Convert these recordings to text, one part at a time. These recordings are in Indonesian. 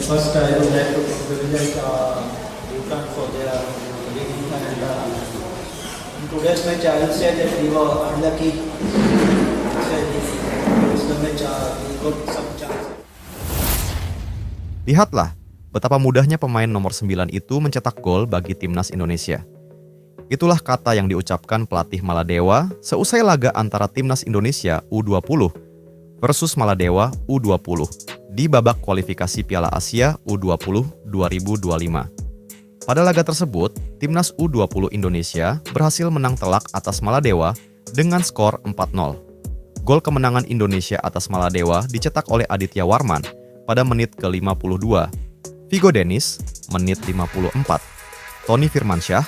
First, I would like to congratulate Bhutan for their winning and in today's match, I will say that we were unlucky. The match, we got some chance. Lihatlah betapa mudahnya pemain nomor 9 itu mencetak gol bagi timnas Indonesia. Itulah kata yang diucapkan pelatih Maladewa seusai laga antara timnas Indonesia U20 versus Maladewa U20 di babak kualifikasi Piala Asia U20 2025. Pada laga tersebut, timnas U20 Indonesia berhasil menang telak atas Maladewa dengan skor 4-0. Gol kemenangan Indonesia atas Maladewa dicetak oleh Aditya Warman pada menit ke-52, Vigo Dennis menit 54, Tony Firmansyah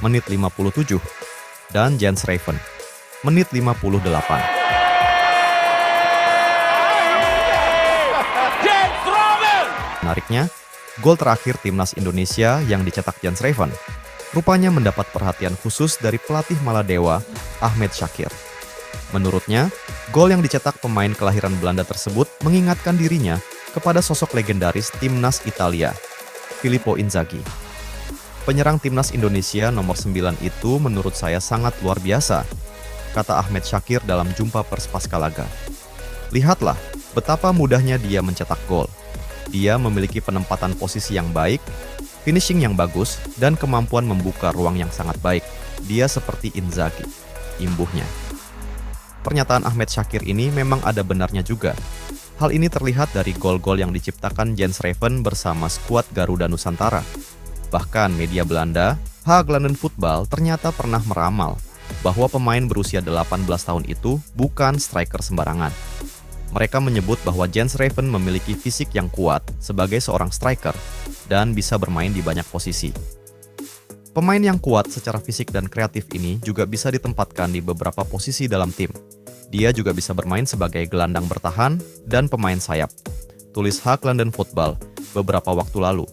menit 57, dan Jens Raven menit 58. Menariknya, gol terakhir timnas Indonesia yang dicetak Jens Raven rupanya mendapat perhatian khusus dari pelatih Maladewa, Ahmed Shakir. Menurutnya, gol yang dicetak pemain kelahiran Belanda tersebut mengingatkan dirinya kepada sosok legendaris timnas Italia, Filippo Inzaghi. Penyerang timnas Indonesia nomor 9 itu menurut saya sangat luar biasa, kata Ahmed Shakir dalam jumpa pers pasca laga. Lihatlah betapa mudahnya dia mencetak gol. Dia memiliki penempatan posisi yang baik, finishing yang bagus, dan kemampuan membuka ruang yang sangat baik. Dia seperti Inzaghi, imbuhnya. Pernyataan Ahmed Shakir ini memang ada benarnya juga. Hal ini terlihat dari gol-gol yang diciptakan Jens Raven bersama skuad Garuda Nusantara. Bahkan media Belanda, Haaglandet Voetbal ternyata pernah meramal bahwa pemain berusia 18 tahun itu bukan striker sembarangan. Mereka menyebut bahwa Jens Raven memiliki fisik yang kuat sebagai seorang striker dan bisa bermain di banyak posisi. Pemain yang kuat secara fisik dan kreatif ini juga bisa ditempatkan di beberapa posisi dalam tim. Dia juga bisa bermain sebagai gelandang bertahan dan pemain sayap, tulis Haaglandet Voetbal beberapa waktu lalu.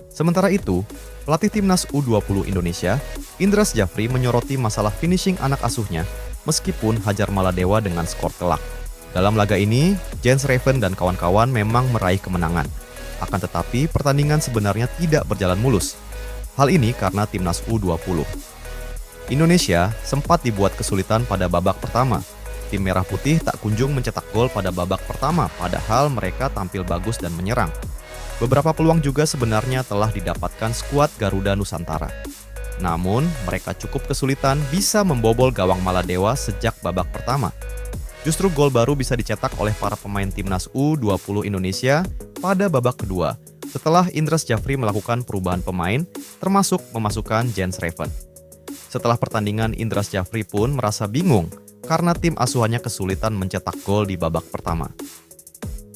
Sementara itu, pelatih timnas U20 Indonesia, Indras Jafri menyoroti masalah finishing anak asuhnya meskipun hajar Maladewa dengan skor telak. Dalam laga ini, Jens Raven dan kawan-kawan memang meraih kemenangan. Akan tetapi, pertandingan sebenarnya tidak berjalan mulus. Hal ini karena timnas U20. Indonesia sempat dibuat kesulitan pada babak pertama. Tim Merah Putih tak kunjung mencetak gol pada babak pertama, padahal mereka tampil bagus dan menyerang. Beberapa peluang juga sebenarnya telah didapatkan skuad Garuda Nusantara. Namun, mereka cukup kesulitan bisa membobol gawang Maladewa sejak babak pertama. Justru gol baru bisa dicetak oleh para pemain timnas U20 Indonesia pada babak kedua setelah Indras Jafri melakukan perubahan pemain, termasuk memasukkan Jens Raven. Setelah pertandingan, Indras Jafri pun merasa bingung karena tim asuhannya kesulitan mencetak gol di babak pertama.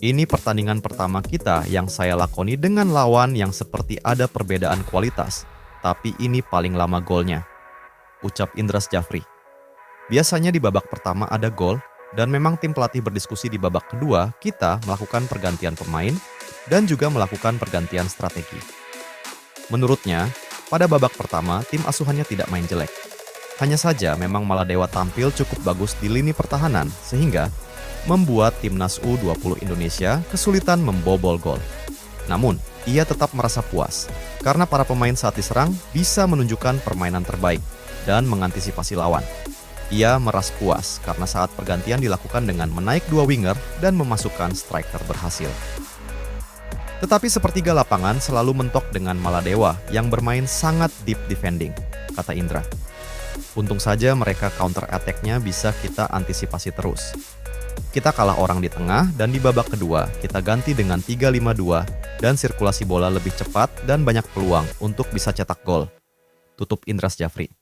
Ini pertandingan pertama kita yang saya lakoni dengan lawan yang seperti ada perbedaan kualitas, tapi ini paling lama golnya, ucap Indras Jafri. Biasanya di babak pertama ada gol, dan memang tim pelatih berdiskusi di babak kedua, kita melakukan pergantian pemain dan juga melakukan pergantian strategi. Menurutnya, pada babak pertama tim asuhannya tidak main jelek. Hanya saja memang Maladewa tampil cukup bagus di lini pertahanan sehingga membuat timnas U20 Indonesia kesulitan membobol gol. Namun, ia tetap merasa puas karena para pemain saat diserang bisa menunjukkan permainan terbaik dan mengantisipasi lawan. Ia meras puas karena saat pergantian dilakukan dengan menaik 2 winger dan memasukkan striker berhasil. Tetapi sepertiga lapangan selalu mentok dengan Maladewa yang bermain sangat deep defending, kata Indra. Untung saja mereka counter attack-nya bisa kita antisipasi terus. Kita kalah orang di tengah dan di babak kedua kita ganti dengan 3-5-2 dan sirkulasi bola lebih cepat dan banyak peluang untuk bisa cetak gol, tutup Indras Jafri.